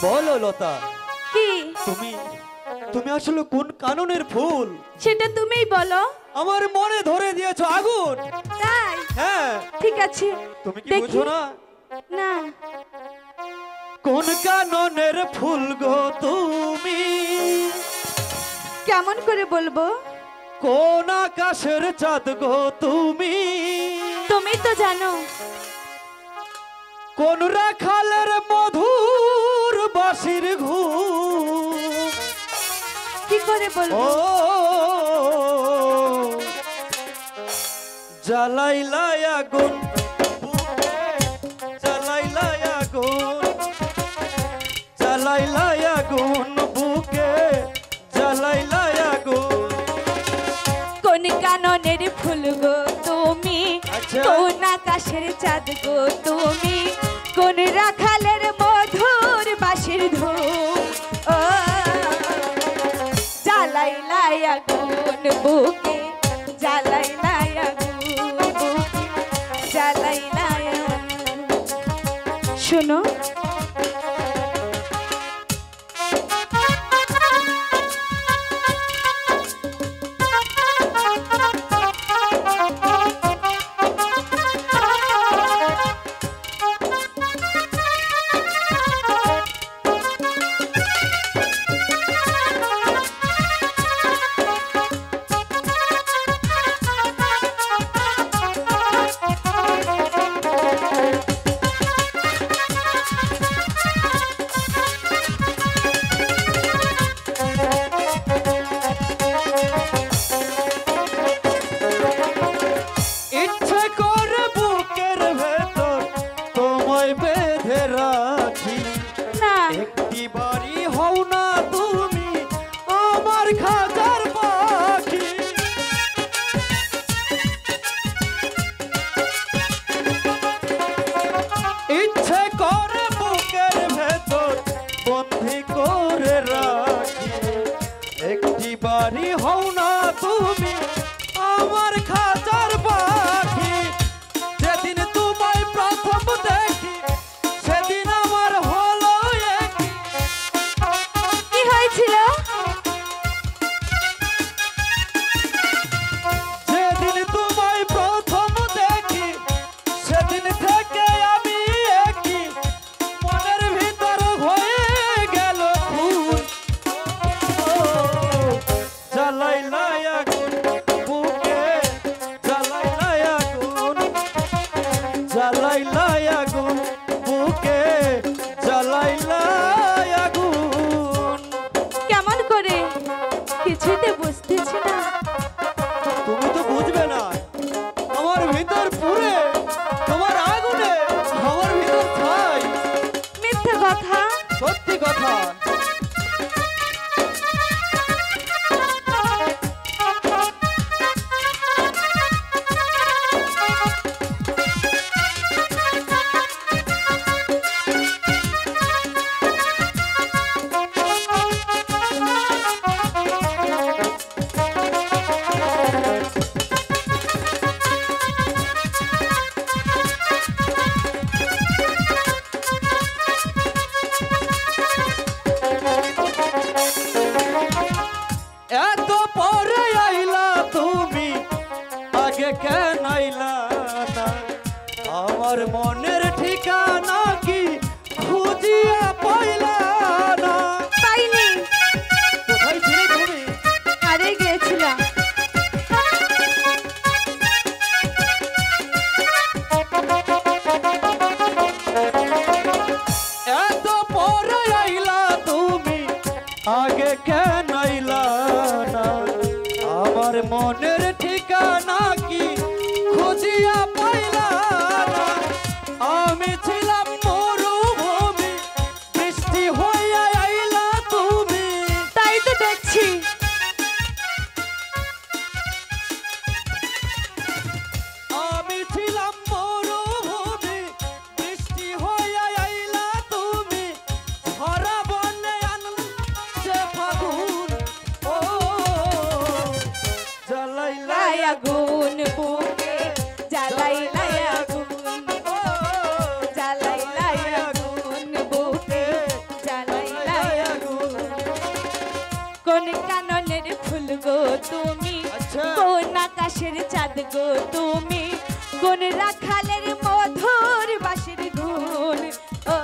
বলো লতা, কি তুমি তুমি আসলে কোন কাননের ফুল? সেটা তুমিই বলো। আমার মনে ধরে দিয়েছো আগুন। তাই? হ্যাঁ, ঠিক আছে, তুমি কি দেখি। বুঝো না? না। কোন কাননের ফুল গো তুমি? কেমন করে বলবো? কোন আকাশের চাঁদ গো তুমি? তুমি তো জানো। কোন রাখালের মধুর বাঁশির ঘুম? কি করে বলবো? ও জ্বালাইলাই আগুন বুকে, জ্বালাইলাই আগুন, জ্বালাইলাই আগুন বুকে, জ্বালাইলাই আগুন। কোন কাননের ফুল গো তুমি? আচ্ছা। কোন আকাশের চাঁদ গো তুমি? কোন রাখালের মধুর বাঁশির ধুম? ও জ্বালাইলাই আগুন বুকে, জ্বালাইলাই আগুন বুকে, জ্বালাইলাই আগুন। শোনো, ইচ্ছে করে বুকের ভেতর তোমায় বেঁধে রাখি। না একটি বাড়ি হও না তুমি আমার খাজার পাখি। ইচ্ছে করে বুকের ভেতর বন্দি করে রাখি। একটি বাড়ি হও না তুমি আমার খাজার পাখি। যেদিন তোমায় প্রথম দেখি সেদিন আমার হলো একই। কি হয়েছিল? যেদিন তোমায় প্রথম দেখি সেদিন থেকে আমি একই। মনের ভিতর হয়ে গেল খুন। জ্বালাইলাই আগুন বুকে, জ্বালাইলাই আগুন, জ্বালাইলাই আগুন বুকে, জ্বালাইলাই আগুন। কেমন করে? কিছুতে বুঝতেছি না। তুমি তো বুঝবে না, আমার ভিতর পুরে তোমার আগুনে আমার ভিতর ছাই। মিথ্যে কথা। সত্যি কথা। এত পরে আইলা তুমি, আগে কেন আইলা না? আমার মনের ঠিকানা কি খুঁজিয়া পাইলা না? পাইনি। কোথায় ছিলে তুমি? হারিয়ে গিয়েছিলাম। এত পরে আইলা তুমি, আগে কেন আইলা না? আমার মনের ঠিকানা কি খুঁজিয়া পাইলা না? আমি ছিলাম মরুভূমি, বৃষ্টি হইয়া আইলা তুমি। তাই তো দেখছি। আমি ছিলাম মরুভূমি, বৃষ্টি হইয়া আইলা তুমি। ঝরা বনে আনছে ফাগুন। ও জ্বালাই কোন কাননের ফুল গো তুমি, আচ্ছা। কোন আকাশের চাঁদ গো তুমি, কোন রাখালের মধুর বাঁশির ধুন। ও